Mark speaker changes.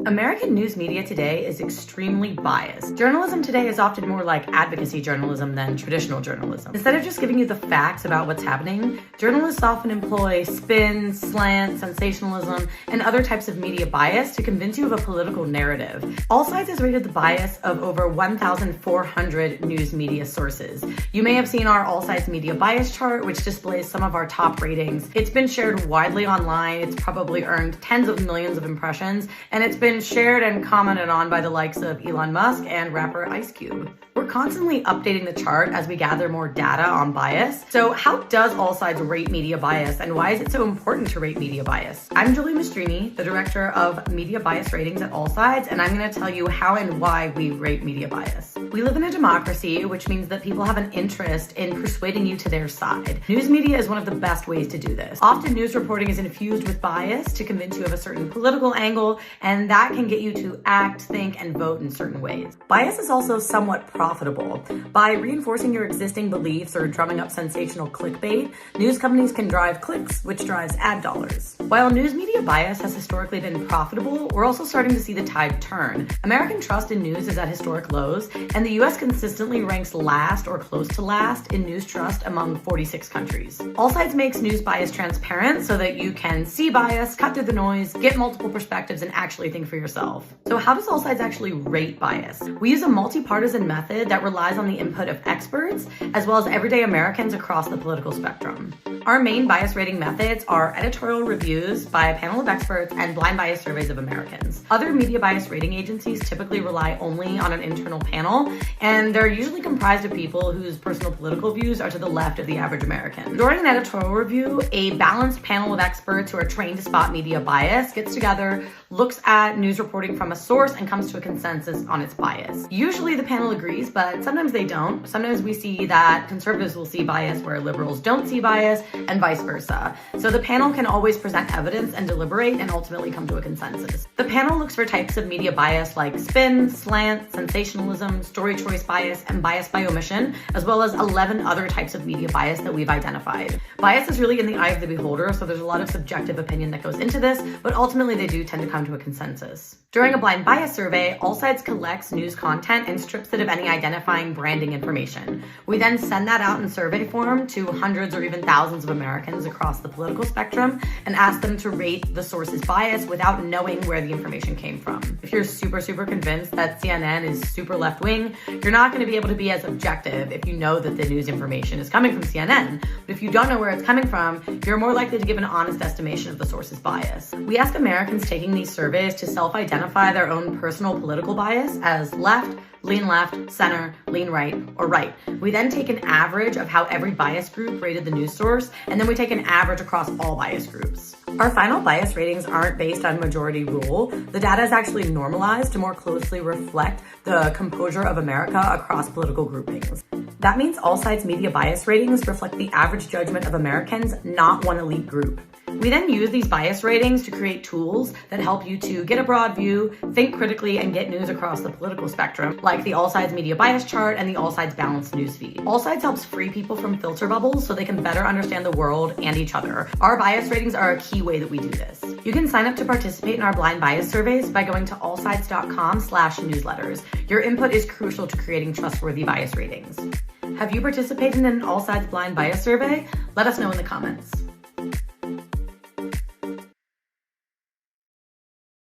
Speaker 1: American news media today is extremely biased. Journalism today is often more like advocacy journalism than traditional journalism. Instead of just giving you the facts about what's happening, journalists often employ spin, slant, sensationalism, and other types of media bias to convince you of a political narrative. AllSides has rated the bias of over 1,400 news media sources. You may have seen our AllSides Media Bias Chart, which displays some of our top ratings. It's been shared widely online. It's probably earned tens of millions of impressions, and it's been shared and commented on by the likes of Elon Musk and rapper Ice Cube. We're constantly updating the chart as we gather more data on bias. So how does AllSides rate media bias, and why is it so important to rate media bias? I'm Mastrine, the director of media bias ratings at AllSides, and I'm going to tell you how and why we rate media bias. We live in a democracy, which means that people have an interest in persuading you to their side. News media is one of the best ways to do this. Often news reporting is infused with bias to convince you of a certain political angle, and that can get you to act, think, and vote in certain ways. Bias is also somewhat profitable. By reinforcing your existing beliefs or drumming up sensational clickbait, news companies can drive clicks, which drives ad dollars. While news media bias has historically been profitable, we're also starting to see the tide turn. American trust in news is at historic lows, and the US consistently ranks last or close to last in news trust among 46 countries. AllSides makes news bias transparent so that you can see bias, cut through the noise, get multiple perspectives, and actually think for yourself. So how does AllSides actually rate bias? We use a multi-partisan method that relies on the input of experts, as well as everyday Americans across the political spectrum. Our main bias rating methods are editorial reviews by a panel of experts and blind bias surveys of Americans. Other media bias rating agencies typically rely only on an internal panel, and they're usually comprised of people whose personal political views are to the left of the average American. During an editorial review, a balanced panel of experts who are trained to spot media bias gets together, looks at news reporting from a source, and comes to a consensus on its bias. Usually the panel agrees, but sometimes they don't. Sometimes we see that conservatives will see bias where liberals don't see bias, and vice versa. So the panel can always present evidence and deliberate and ultimately come to a consensus. The panel looks for types of media bias like spin, slant, sensationalism, story choice bias, and bias by omission, as well as 11 other types of media bias that we've identified. Bias is really in the eye of the beholder, so there's a lot of subjective opinion that goes into this, but ultimately they do tend to come to a consensus. During a blind bias survey, AllSides collects news content and strips it of any identifying branding information. We then send that out in survey form to hundreds or even thousands of Americans across the political spectrum and ask them to rate the source's bias without knowing where the information came from. If you're super convinced that CNN is super left-wing, you're not going to be able to be as objective if you know that the news information is coming from CNN. But if you don't know where it's coming from, you're more likely to give an honest estimation of the source's bias. We ask Americans taking these surveys to self-identify their own personal political bias as left, center, lean right, or right. We then take an average of how every bias group rated the news source, and then we take an average across all bias groups. Our final bias ratings aren't based on majority rule. The data is actually normalized to more closely reflect the composure of America across political groupings. That means AllSides media bias ratings reflect the average judgment of Americans, not one elite group. We then use these bias ratings to create tools that help you to get a broad view, think critically, and get news across the political spectrum, like the AllSides Media Bias Chart and the AllSides Balanced Newsfeed. AllSides helps free people from filter bubbles so they can better understand the world and each other. Our bias ratings are a key way that we do this. You can sign up to participate in our blind bias surveys by going to allsides.com/newsletters. Your input is crucial to creating trustworthy bias ratings. Have you participated in an AllSides blind bias survey? Let us know in the comments.